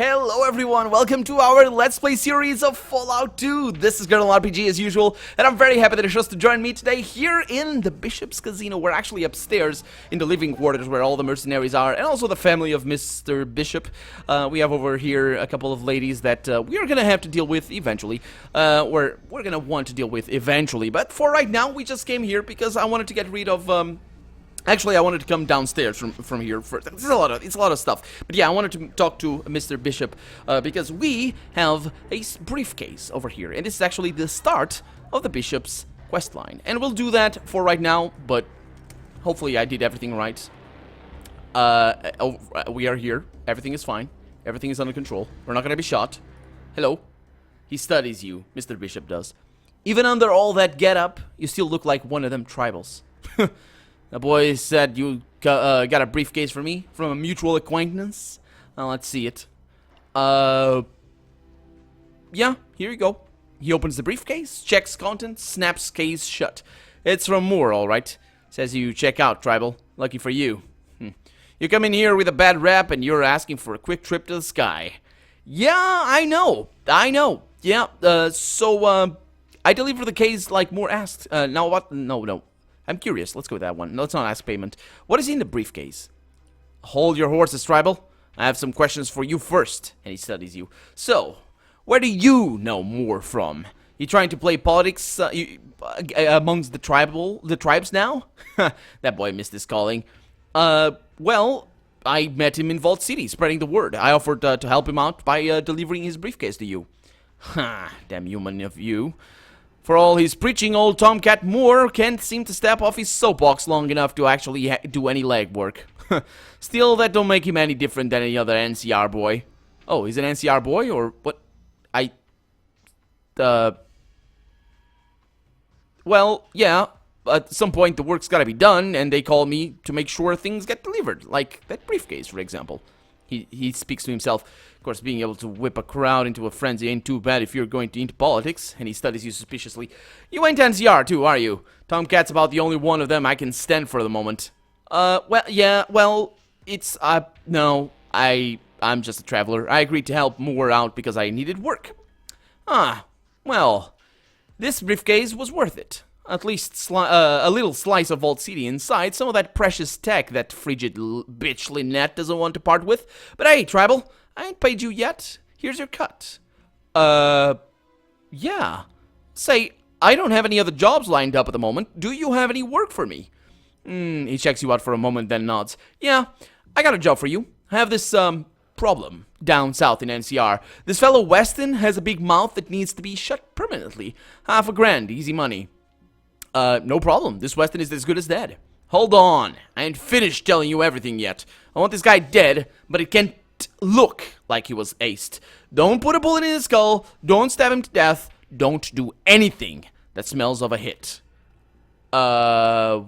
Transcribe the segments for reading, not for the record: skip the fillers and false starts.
Hello everyone, welcome to our Let's Play series of Fallout 2. This is Colonel RPG as usual, and I'm very happy that you chose to join me today here in the Bishop's Casino. We're actually upstairs in the living quarters where all the mercenaries are, and also the family of Mr. Bishop. We have over here a couple of ladies that we are gonna have to deal with eventually. We're gonna want to deal with eventually, but for right now, we just came here because I wanted to get rid of, Actually, I wanted to come downstairs from here first. It's a lot of stuff. But yeah, I wanted to talk to Mr. Bishop because we have a briefcase over here, and this is actually the start of the Bishop's quest line. And we'll do that for right now, but hopefully I did everything right. We are here. Everything is fine. Everything is under control. We're not gonna be shot. Hello. He studies you, Mr. Bishop does. Even under all that get-up, you still look like one of them tribals. The boy said you got a briefcase for me from a mutual acquaintance. Let's see it. Yeah, here you go. He opens the briefcase, checks contents, snaps case shut. It's from Moore, alright. Says you check out, tribal. Lucky for you. You come in here with a bad rap and you're asking for a quick trip to the sky. Yeah, I know. Yeah, I deliver the case like Moore asked. Now what? No. I'm curious. Let's go with that one. Let's not ask payment. What is in the briefcase? Hold your horses, tribal. I have some questions for you first. And he studies you. So, where do you know Moore from? You trying to play politics amongst the tribes now? That boy missed his calling. Well, I met him in Vault City, spreading the word. I offered to help him out by delivering his briefcase to you. Ha, damn human of you. For all his preaching, old Tomcat Moore can't seem to step off his soapbox long enough to actually do any legwork. Still, that don't make him any different than any other NCR boy. Oh, he's an NCR boy, or what? Well, yeah, at some point the work's gotta be done, and they call me to make sure things get delivered, like that briefcase, for example. He speaks to himself. Of course, being able to whip a crowd into a frenzy ain't too bad if you're going into politics, and he studies you suspiciously. You ain't NCR too, are you? Tomcat's about the only one of them I can stand for the moment. It's, no, I'm just a traveler. I agreed to help Moore out because I needed work. Well, this briefcase was worth it. At least a little slice of Vault City inside, some of that precious tech that frigid bitch Lynette doesn't want to part with. But hey, tribal, I ain't paid you yet. Here's your cut. Yeah. Say, I don't have any other jobs lined up at the moment. Do you have any work for me? He checks you out for a moment, then nods. Yeah, I got a job for you. I have this, problem down south in NCR. This fellow Weston has a big mouth that needs to be shut permanently. $50,000, easy money. No problem. This Weston is as good as dead. Hold on. I ain't finished telling you everything yet. I want this guy dead, but it can't look like he was aced. Don't put a bullet in his skull. Don't stab him to death. Don't do anything that smells of a hit. Because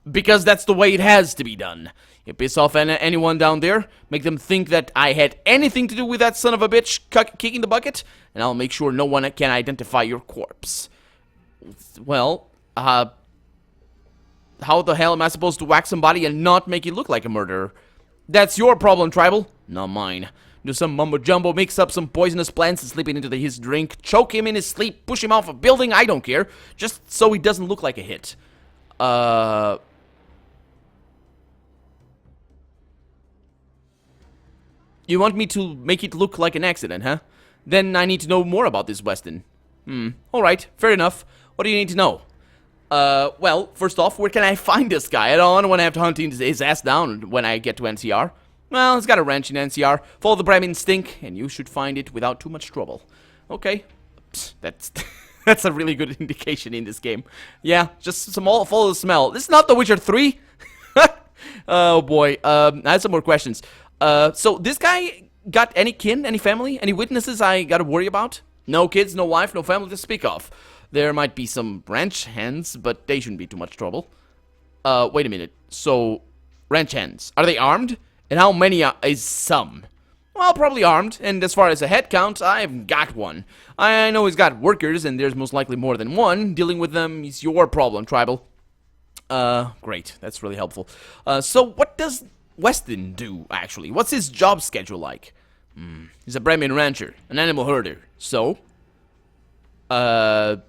that's the way it has to be done. You piss off anyone down there, make them think that I had anything to do with that son of a bitch kicking the bucket, and I'll make sure no one can identify your corpse. Well, how the hell am I supposed to whack somebody and not make it look like a murderer? That's your problem, tribal, not mine. Do some mumbo-jumbo, mix up some poisonous plants and slip it into his drink, choke him in his sleep, push him off a building, I don't care. Just so he doesn't look like a hit. You want me to make it look like an accident, huh? Then I need to know more about this Weston. Alright, fair enough. What do you need to know? Well, first off, where can I find this guy? I don't want to have to hunt his ass down when I get to NCR. Well, he's got a ranch in NCR. Follow the Bremen stink, and you should find it without too much trouble. Okay. Psst, that's a really good indication in this game. Yeah, just follow the smell. This is not The Witcher 3. Oh boy. I have some more questions. So this guy got any kin, any family, any witnesses I gotta worry about? No kids, no wife, no family to speak of. There might be some ranch hands, but they shouldn't be too much trouble. Wait a minute. So, ranch hands, are they armed? And how many is some? Well, probably armed, and as far as a head count, I've got one. I know he's got workers, and there's most likely more than one. Dealing with them is your problem, tribal. Great. That's really helpful. So what does Weston do, actually? What's his job schedule like? He's a Bremen rancher, an animal herder. So? Well,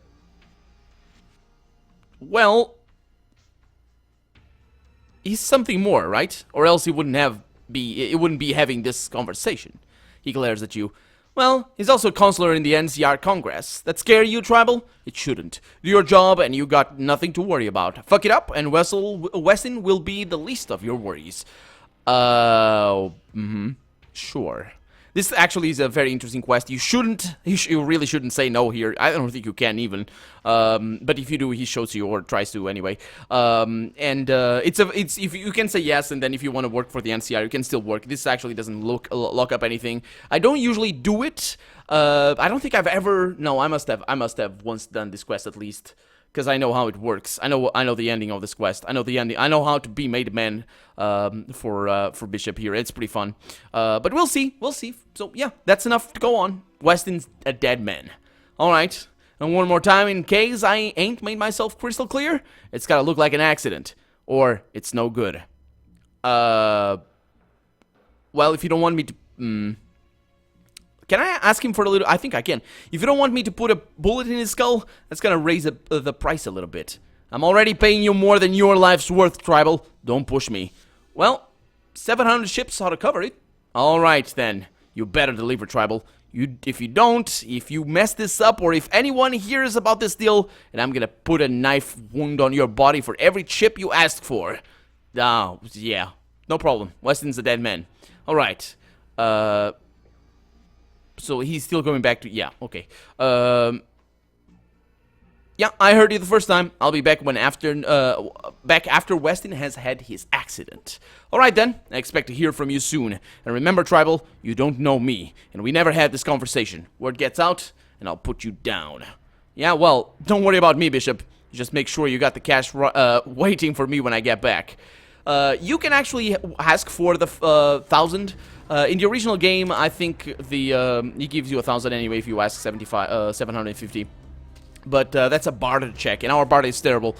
he's something more, right? Or else he wouldn't be having this conversation. He glares at you. Well, he's also a counselor in the NCR Congress. That scare you, Tribal? It shouldn't. Do your job and you got nothing to worry about. Fuck it up and Weston will be the least of your worries. Sure. This actually is a very interesting quest. You really shouldn't say no here. I don't think you can even. But if you do, he shows you or tries to anyway. It's if you can say yes, and then if you want to work for the NCR, you can still work. This actually doesn't lock up anything. I don't usually do it. I don't think I've ever. No, I must have once done this quest at least. Because I know how it works. I know the ending of this quest. I know the ending. I know how to be made man for Bishop here. It's pretty fun. But we'll see. We'll see. So yeah, that's enough to go on. Weston's a dead man. All right. And one more time, in case I ain't made myself crystal clear, it's gotta look like an accident, or it's no good. Well, if you don't want me to. Can I ask him for a little? I think I can. If you don't want me to put a bullet in his skull, that's gonna raise the price a little bit. I'm already paying you more than your life's worth, Tribal. Don't push me. Well, 700 ships ought to cover it. Alright then. You better deliver, Tribal. If you don't, if you mess this up, or if anyone hears about this deal, and I'm gonna put a knife wound on your body for every chip you ask for. Oh, yeah. No problem. Weston's a dead man. Alright. So he's still going back to... Yeah, okay. Yeah, I heard you the first time. I'll be back after Weston has had his accident. Alright then, I expect to hear from you soon. And remember, Tribal, you don't know me. And we never had this conversation. Word gets out, and I'll put you down. Yeah, well, don't worry about me, Bishop. Just make sure you got the cash waiting for me when I get back. You can actually ask for the 1,000. In the original game, I think he gives you 1,000 anyway if you ask 750. But that's a barter check, and our barter is terrible.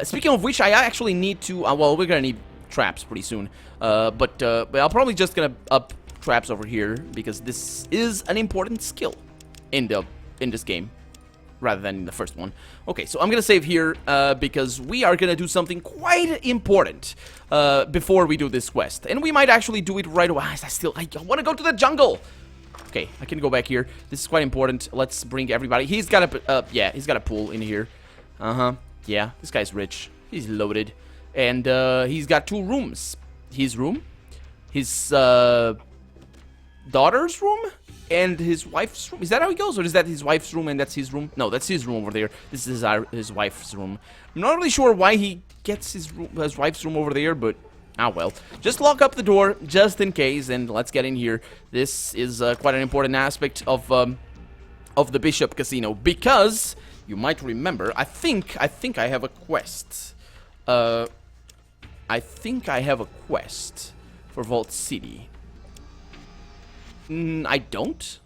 Speaking of which, I actually need to... well, we're gonna need traps pretty soon. But I'm probably just gonna up traps over here, because this is an important skill in this game, rather than in the first one. Okay, so I'm gonna save here, because we are gonna do something quite important before we do this quest. And we might actually do it right away. I wanna go to the jungle! Okay, I can go back here. This is quite important. Let's bring everybody. He's got a, yeah, he's got a pool in here. Yeah, this guy's rich. He's loaded. And, he's got 2 rooms. His room, his, daughter's room, and his wife's room. Is that how he goes? Or is that his wife's room and that's his room? No, that's his room over there. This is his wife's room. I'm not really sure why he gets his wife's room over there, but... ah, well. Just lock up the door, just in case, and let's get in here. This is quite an important aspect of the Bishop Casino, because you might remember, I think I have a quest. I think I have a quest for Vault City. I don't?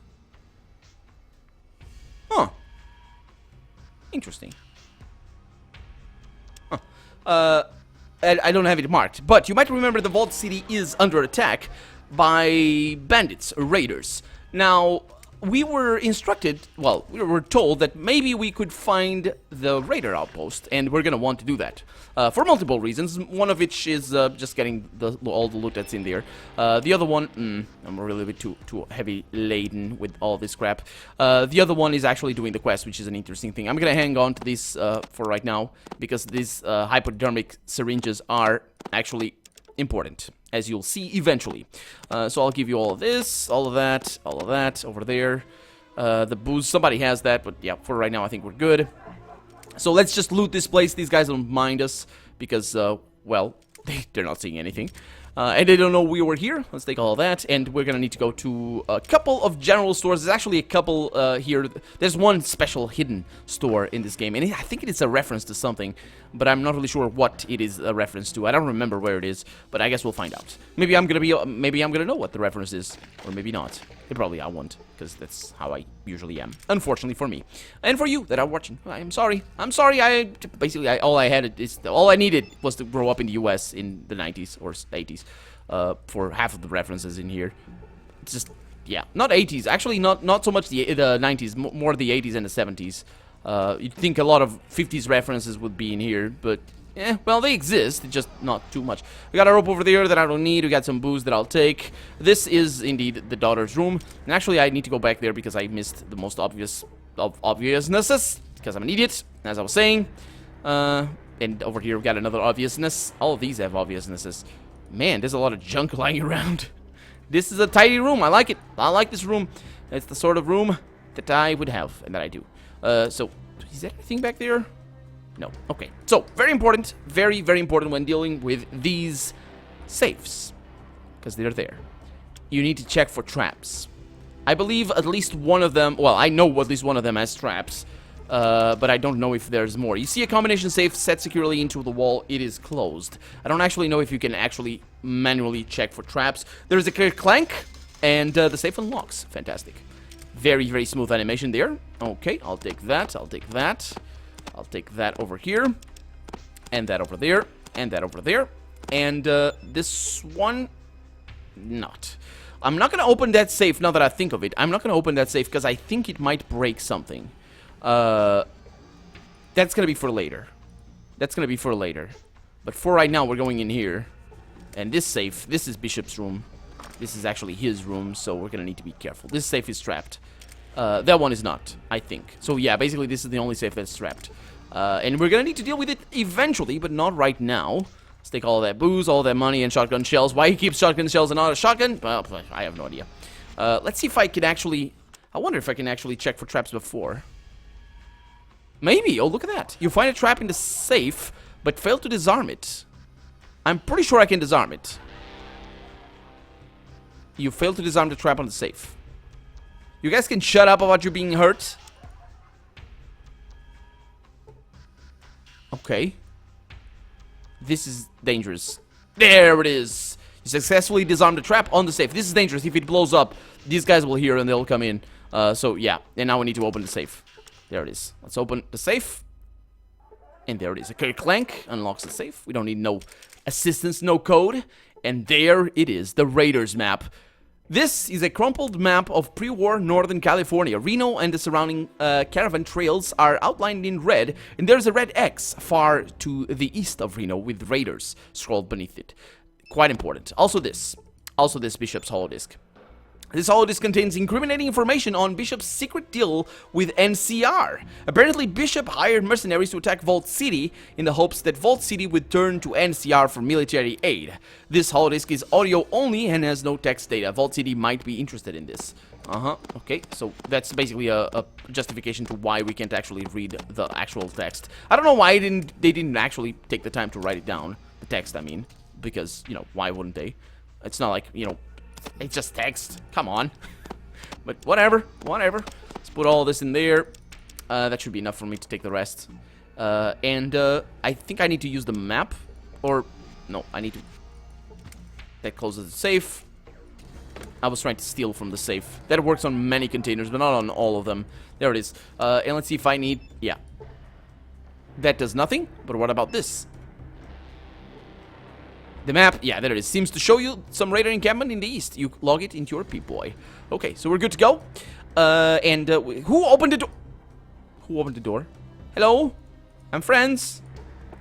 Huh. Interesting. Huh. I don't have it marked, but you might remember the Vault City is under attack by bandits, raiders. Now, we were instructed, well, we were told that maybe we could find the raider outpost, and we're gonna want to do that. For multiple reasons, one of which is just getting all the loot that's in there. The other one, I'm a little bit too heavy laden with all this crap. The other one is actually doing the quest, which is an interesting thing. I'm gonna hang on to this for right now, because these hypodermic syringes are actually important, as you'll see eventually. So I'll give you all of this, all of that over there. The booze, somebody has that, but yeah, for right now I think we're good. So let's just loot this place. These guys don't mind us because, well, they're not seeing anything. And they don't know we were here. Let's take all that, and we're gonna need to go to a couple of general stores. There's actually a couple here. There's one special hidden store in this game, and I think it is a reference to something, but I'm not really sure what it is a reference to. I don't remember where it is, but I guess we'll find out. Maybe I'm gonna know what the reference is, or maybe not. Probably I won't, because that's how I usually am. Unfortunately for me, and for you that are watching, I'm sorry. I'm sorry. All I needed was to grow up in the U.S. in the 90s or 80s. for half of the references in here. It's just, yeah, not 80s. Actually, not so much the 90s, more the 80s and the 70s. You'd think a lot of 50s references would be in here, but well, they exist, just not too much. We got a rope over there that I don't need. We got some booze that I'll take. This is indeed the daughter's room. And actually, I need to go back there because I missed the most obvious of obviousnesses, because I'm an idiot, as I was saying. And over here, we got another obviousness. All of these have obviousnesses. Man, there's a lot of junk lying around. This is a tidy room. I like it. I like this room. It's the sort of room that I would have, and that I do. So, is there anything back there? No. Okay. So, very important. Very, very important when dealing with these safes. Because they're there. You need to check for traps. I believe at least one of them... Well, I know at least one of them has traps. But I don't know if there's more. You see a combination safe set securely into the wall. It is closed. I don't actually know if you can actually manually check for traps. There's a clear clank. And the safe unlocks. Fantastic. Very, very smooth animation there. Okay, I'll take that. I'll take that. I'll take that over here, and that over there, and that over there, and this one, not. I'm not gonna open that safe now that I think of it. I'm not gonna open that safe because I think it might break something. That's gonna be for later. That's gonna be for later. But for right now, we're going in here, and this safe, this is Bishop's room. This is actually his room, so we're gonna need to be careful. This safe is trapped. That one is not, I think. So yeah, basically this is the only safe that's trapped. And we're gonna need to deal with it eventually, but not right now. Let's take all that booze, all that money, and shotgun shells. Why he keeps shotgun shells and not a shotgun? Well, I have no idea. Let's see if I can actually... I wonder if I can actually check for traps before. Maybe. Oh, look at that. You find a trap in the safe, but fail to disarm it. I'm pretty sure I can disarm it. You failed to disarm the trap on the safe. You guys can shut up about you being hurt. Okay. This is dangerous. There it is. You successfully disarmed the trap on the safe. This is dangerous. If it blows up, these guys will hear and they'll come in. So, yeah. And now we need to open the safe. There it is. Let's open the safe. And there it is. A clear clank unlocks the safe. We don't need no assistance, no code. And there it is. The Raiders map. This is a crumpled map of pre-war Northern California. Reno and the surrounding caravan trails are outlined in red, and there's a red X far to the east of Reno with Raiders scrawled beneath it. Quite important. Also this Bishop's holodisk. This holodisk contains incriminating information on Bishop's secret deal with NCR. Apparently, Bishop hired mercenaries to attack Vault City in the hopes that Vault City would turn to NCR for military aid. This holodisk is audio only and has no text data. Vault City might be interested in this. Okay, so that's basically a justification to why we can't actually read the actual text. I don't know why they didn't actually take the time to write it down. The text, I mean. Because, you know, why wouldn't they? It's not like, you know... It's just text. Come on. But whatever. Whatever. Let's put all this in there. That should be enough for me to take the rest. I think I need to use the map. Or, no, I need to... That closes the safe. I was trying to steal from the safe. That works on many containers, but not on all of them. There it is. And let's see if I need... Yeah. That does nothing. But what about this? The map, yeah, there it is. Seems to show you some raider encampment in the east. You log it into your P-Boy. Okay, so we're good to go. Who opened the door? Who opened the door? Hello? I'm friends.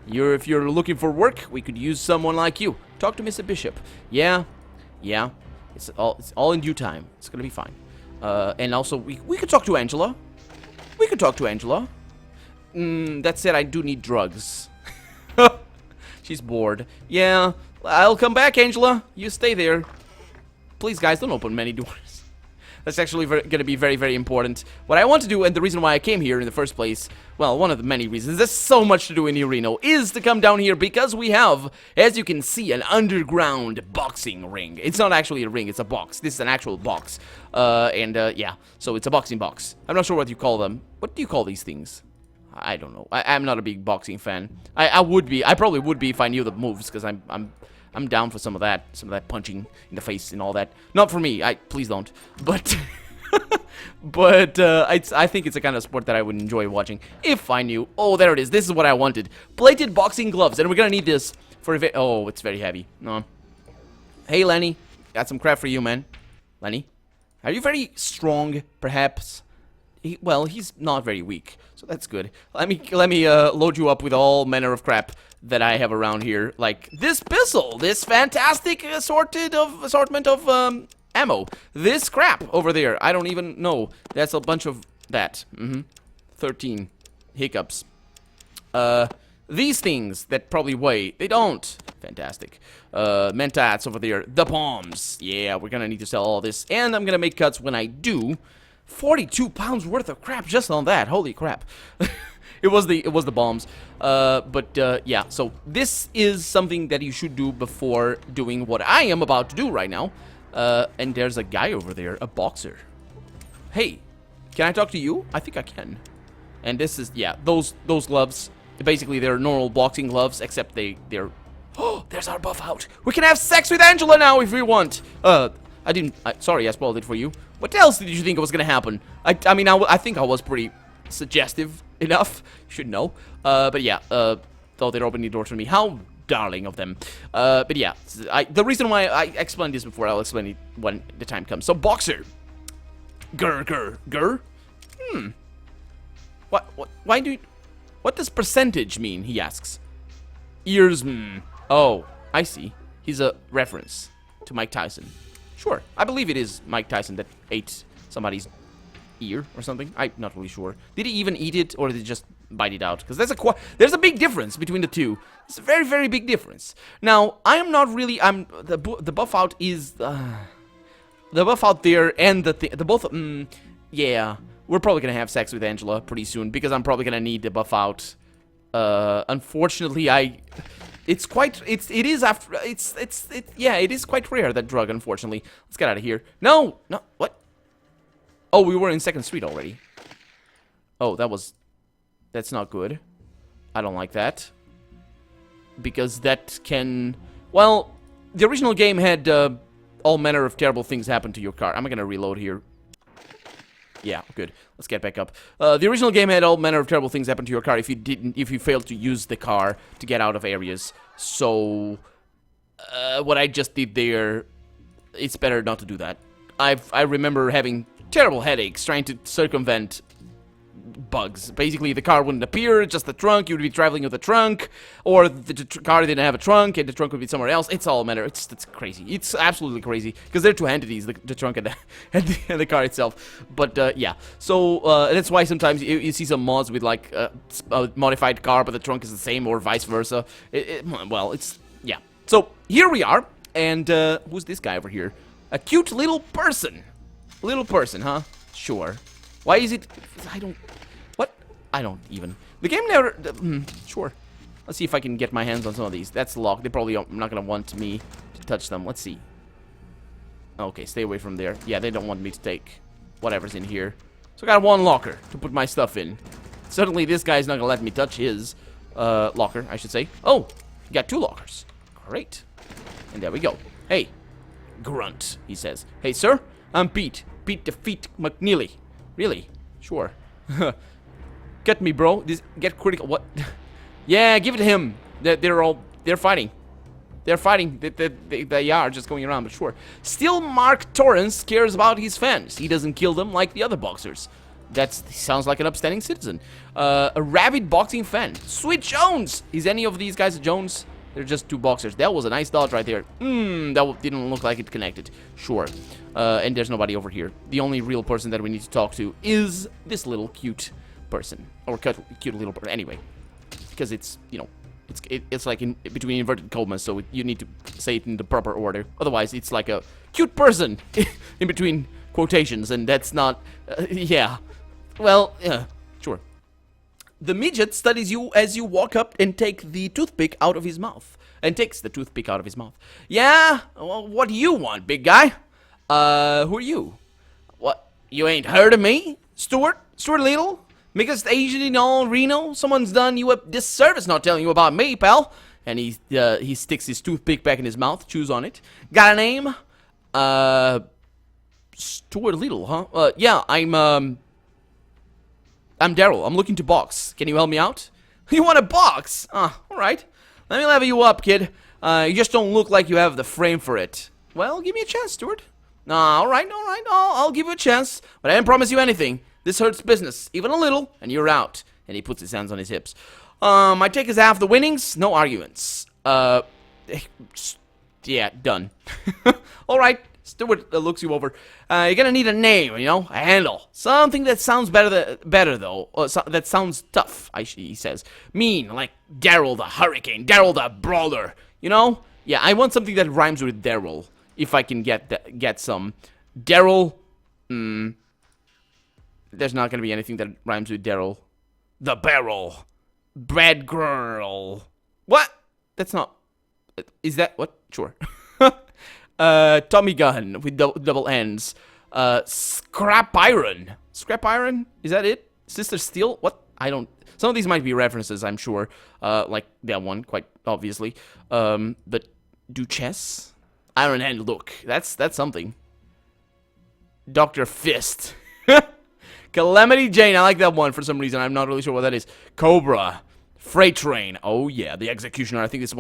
If you're looking for work, we could use someone like you. Talk to Mr. Bishop. Yeah. It's all in due time. It's gonna be fine. And also, we could talk to Angela. That said, I do need drugs. She's bored. Yeah, I'll come back, Angela. You stay there. Please, guys, don't open many doors. That's actually going to be very, very important. What I want to do, and the reason why I came here in the first place, well, one of the many reasons, there's so much to do in Reno, is to come down here because we have, as you can see, an underground boxing ring. It's not actually a ring, it's a box. This is an actual box. Yeah, so it's a boxing box. I'm not sure what you call them. What do you call these things? I don't know. I'm not a big boxing fan. I would be. I probably would be if I knew the moves, because I'm down for some of that punching in the face and all that. Not for me. Please don't. But I think it's a kind of sport that I would enjoy watching if I knew. Oh, there it is. This is what I wanted. Plated boxing gloves, and we're gonna need this for oh, it's very heavy. No. Hey, Lenny. Got some crap for you, man. Lenny? Are you very strong, perhaps? Well, he's not very weak, so that's good. Let me load you up with all manner of crap that I have around here, like this pistol, this fantastic assortment of ammo, this crap over there. I don't even know. That's a bunch of that. 13 hiccups. These things that probably weigh, they don't. Fantastic. Mentats over there. The bombs. Yeah, we're gonna need to sell all this, and I'm gonna make cuts when I do. 42 pounds worth of crap just on that. Holy crap. it was the bombs. Yeah, so this is something that you should do before doing what I am about to do right now. And there's a guy over there, a boxer. Hey, can I talk to you? I think I can. And this is, yeah, those gloves. Basically, they're normal boxing gloves, except they're... Oh, there's our buff out. We can have sex with Angela now if we want. Sorry, I spoiled it for you. What else did you think was gonna happen? I mean, I think I was pretty suggestive enough. You should know. But yeah, though they're opening the doors for me. How darling of them. But yeah, the reason why I explained this before, I'll explain it when the time comes. So, boxer. Grr. What does percentage mean, he asks. Ears, Oh, I see. He's a reference to Mike Tyson. Sure, I believe it is Mike Tyson that ate somebody's ear or something. I'm not really sure. Did he even eat it, or did he just bite it out? Because there's a big difference between the two. It's a very, very big difference. Now, I am not really... the buff out is... the buff out there and the both... yeah, we're probably going to have sex with Angela pretty soon, because I'm probably going to need the buff out. Unfortunately, it is quite rare, that drug, unfortunately. Let's get out of here. No, what? Oh, we were in 2nd Street already. Oh, that's not good. I don't like that. Because that can, well, the original game had, all manner of terrible things happen to your car. I'm gonna reload here. Yeah, good. Let's get back up. The original game had all manner of terrible things happen to your car if you failed to use the car to get out of areas. So, what I just did there, it's better not to do that. I remember having terrible headaches trying to circumvent bugs. Basically, the car wouldn't appear, just the trunk. You would be traveling with the trunk, or the car didn't have a trunk, and the trunk would be somewhere else. It's all matter. It's crazy. It's absolutely crazy, because they're two entities, the trunk and the car itself. But yeah, so that's why sometimes you see some mods with like a modified car, but the trunk is the same, or vice versa. Well, it's yeah. So here we are, and who's this guy over here? A cute little person. Little person, huh? Sure. Why is it... What? I don't even... The game never... sure. Let's see if I can get my hands on some of these. That's locked. They probably are not going to want me to touch them. Let's see. Okay, stay away from there. Yeah, they don't want me to take whatever's in here. So I got one locker to put my stuff in. Certainly this guy's not going to let me touch his locker, I should say. Oh, you got 2 lockers. Great. And there we go. Hey, grunt, he says. Hey, sir, I'm Pete. Pete the Feet McNeely. Really? Sure. Get me, bro. Get critical. What? Yeah, give it to him. They're fighting. They're fighting. They are just going around, but sure. Still, Mark Torrance cares about his fans. He doesn't kill them like the other boxers. That sounds like an upstanding citizen. A rabid boxing fan. Sweet Jones! Is any of these guys a Jones? They're just 2 boxers. That was a nice dodge right there. That didn't look like it connected. Sure. And there's nobody over here. The only real person that we need to talk to is this little cute person. Or cute little person. Anyway. Because it's, you know, it's like in between inverted commas, so you need to say it in the proper order. Otherwise, it's like a cute person in between quotations, and that's not... yeah. Well, yeah. Sure. The midget studies you as you walk up and take the toothpick out of his mouth. And takes the toothpick out of his mouth. Yeah? Well, what do you want, big guy? Who are you? What? You ain't heard of me? Stuart Little? Biggest Asian in all Reno? Someone's done you a disservice not telling you about me, pal. And he sticks his toothpick back in his mouth, chews on it. Got a name? Stuart Little, huh? Yeah, I'm Daryl. I'm looking to box. Can you help me out? You want to box? Alright. Let me level you up, kid. You just don't look like you have the frame for it. Well, give me a chance, Stuart. Alright, I'll give you a chance. But I didn't promise you anything. This hurts business, even a little, and you're out. And he puts his hands on his hips. My take is half the winnings, no arguments. Yeah, done. Alright, Stuart looks you over. You're gonna need a name, you know, a handle. Something that sounds better though. That sounds tough, he says. Mean, like Daryl the Hurricane, Daryl the Brawler, you know? Yeah, I want something that rhymes with Daryl, if I can get some. Daryl, there's not gonna be anything that rhymes with Daryl. The Barrel. Bread Girl. What? That's not... Is that... What? Sure. Tommy Gun with double N's. Scrap Iron. Scrap Iron? Is that it? Sister Steel? What? I don't... Some of these might be references, I'm sure. Like that one, quite obviously. But Duchess? Iron Hand Look. That's something. Dr. Fist. Calamity Jane, I like that one for some reason. I'm not really sure what that is. Cobra, Freight Train. Oh yeah, the Executioner. I think this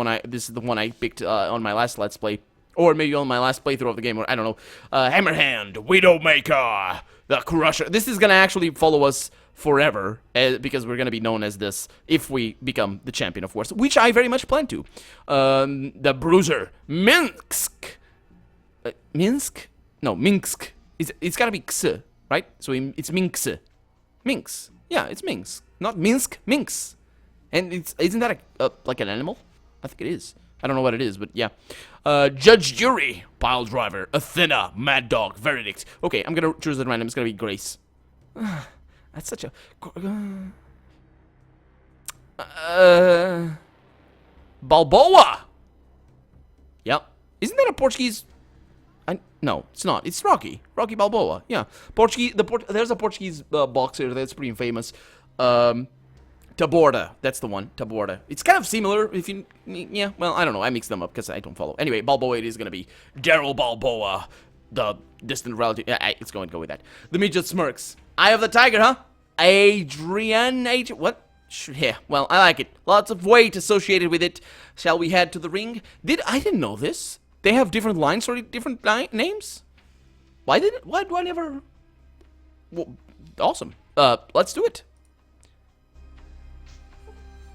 is the one I picked on my last Let's Play, or maybe on my last playthrough of the game. Or I don't know. Hammerhand, Widowmaker, the Crusher. This is gonna actually follow us forever because we're gonna be known as this if we become the champion of Wars, which I very much plan to. The Bruiser, Minsk. Minsk? No, Minsk. It's gotta be X. Right? So it's Minx. Minx. Yeah, it's Minx. Not Minsk, Minx. And isn't that like an animal? I think it is. I don't know what it is, but yeah. Judge, Jury, Pile Driver, Athena, Mad Dog, Verdict. Okay, I'm gonna choose at random. It's gonna be Grace. That's such a... Balboa! Yep. Isn't that a Portuguese... No, it's not. It's Rocky. Rocky Balboa. Yeah. There's a Portuguese boxer that's pretty famous. Taborda. That's the one. Taborda. It's kind of similar if you... Yeah, well, I don't know. I mix them up because I don't follow. Anyway, Balboa it is going to be. Daryl Balboa. The distant relative. Yeah, it's going to go with that. The Midget Smirks. Eye of the Tiger, huh? Adrian H... What? Yeah, well, I like it. Lots of weight associated with it. Shall we head to the ring? I didn't know this. They have different lines or different names? Why do I never... Well, awesome. Let's do it.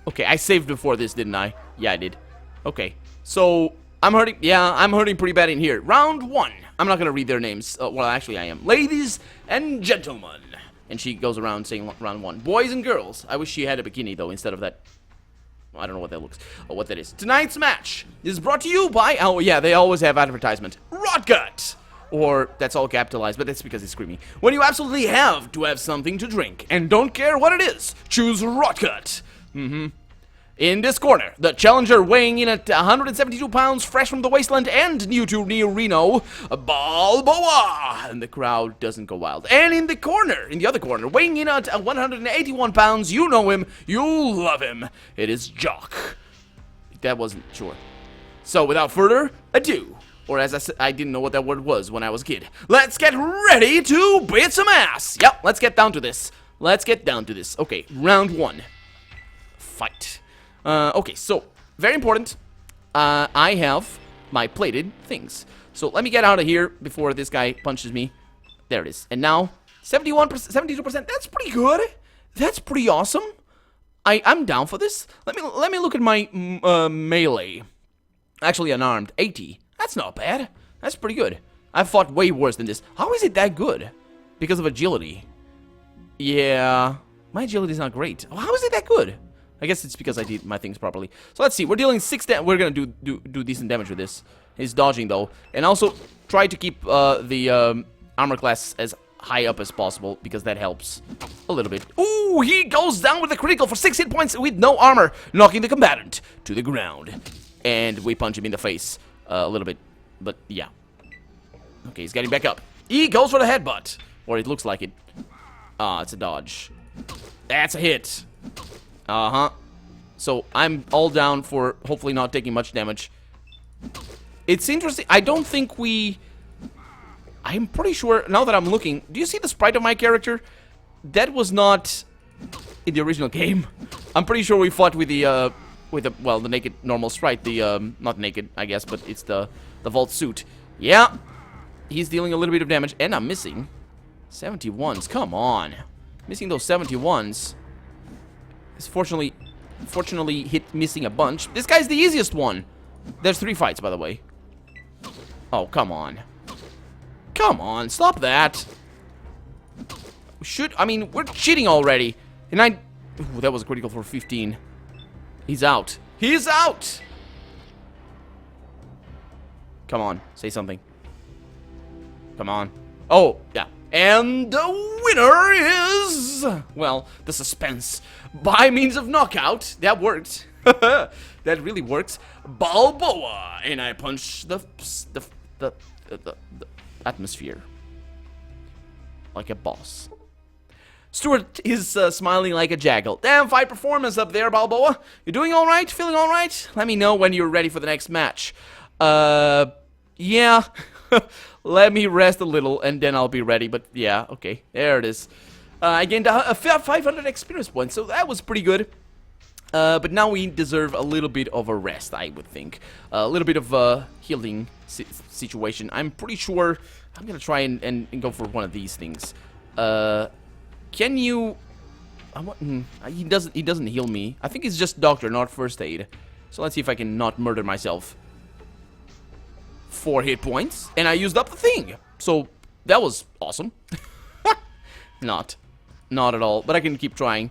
Okay, I saved before this, didn't I? Yeah, I did. Okay, so I'm hurting. Yeah, I'm hurting pretty bad in here. Round 1. I'm not gonna read their names. Well, actually, I am. Ladies and gentlemen. And she goes around saying round 1. Boys and girls. I wish she had a bikini though instead of that. I don't know what that looks, or what that is. Tonight's match is brought to you by, oh yeah, they always have advertisement. Rotgut! Or, that's all capitalized, but that's because it's screaming. When you absolutely have to have something to drink, and don't care what it is, choose Rotgut. In this corner, the challenger weighing in at 172 pounds, fresh from the wasteland and new to Reno, Balboa! And the crowd doesn't go wild. And in the other corner, weighing in at 181 pounds, you know him, you love him. It is Jock. That wasn't sure. So without further ado, or as I said, I didn't know what that word was when I was a kid. Let's get ready to beat some ass. Yep, let's get down to this. Okay, round 1. Fight. Okay, so, very important, I have my plated things. So, let me get out of here before this guy punches me. There it is. And now, 71%, 72%, that's pretty good. That's pretty awesome. I'm down for this. Let me look at my melee. Actually, unarmed, 80. That's not bad. That's pretty good. I've fought way worse than this. How is it that good? Because of agility. Yeah, my agility is not great. How is it that good? I guess it's because I did my things properly. So let's see. We're dealing 6 damage. We're gonna do decent damage with this. He's dodging though, and also try to keep the armor class as high up as possible because that helps a little bit. Ooh, he goes down with a critical for 6 hit points with no armor, knocking the combatant to the ground. And we punch him in the face a little bit, but yeah. Okay, he's getting back up. He goes for the headbutt, or it looks like it. Ah, it's a dodge. That's a hit. So I'm all down for hopefully not taking much damage. It's interesting. I don't think I'm pretty sure, now that I'm looking, do you see the sprite of my character? That was not in the original game. I'm pretty sure we fought with the with the, well, the naked normal strike. The, not naked, I guess, but it's the vault suit. Yeah. He's dealing a little bit of damage, and I'm missing 71s. Come on. Missing those 71s. It's fortunately missing a bunch. This guy's the easiest one. There's 3 fights, by the way. Oh, come on. Come on, stop that. I mean, we're cheating already. And ooh, that was a critical for 15. He's out. He's out! Come on, say something. Come on. Oh, yeah. And the winner is... well, the suspense. By means of knockout. That worked. That really works. Balboa. And I punch the atmosphere. Like a boss. Stuart is smiling like a jackal. Damn fight performance up there, Balboa. You doing alright? Feeling alright? Let me know when you're ready for the next match. Yeah. Let me rest a little and then I'll be ready. But yeah, okay. There it is. I gained 500 experience points, so that was pretty good. But now we deserve a little bit of a rest, I would think. A little bit of a healing situation. I'm pretty sure I'm gonna try and go for one of these things. Can you... he doesn't heal me. I think it's just doctor, not first aid. So let's see if I can not murder myself. 4 hit points, and I used up the thing. So that was awesome. Not at all, but I can keep trying.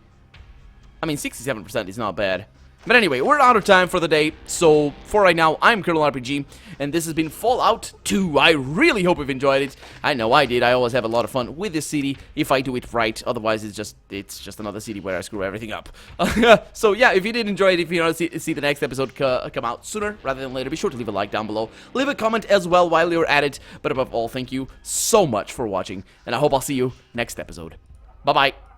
I mean, 67% is not bad. But anyway, we're out of time for the day, so for right now, I'm Colonel RPG, and this has been Fallout 2. I really hope you've enjoyed it. I know I did. I always have a lot of fun with this city if I do it right. Otherwise, it's just another city where I screw everything up. So yeah, if you did enjoy it, if you want to see the next episode come out sooner rather than later, be sure to leave a like down below. Leave a comment as well while you're at it. But above all, thank you so much for watching, and I hope I'll see you next episode. Bye-bye.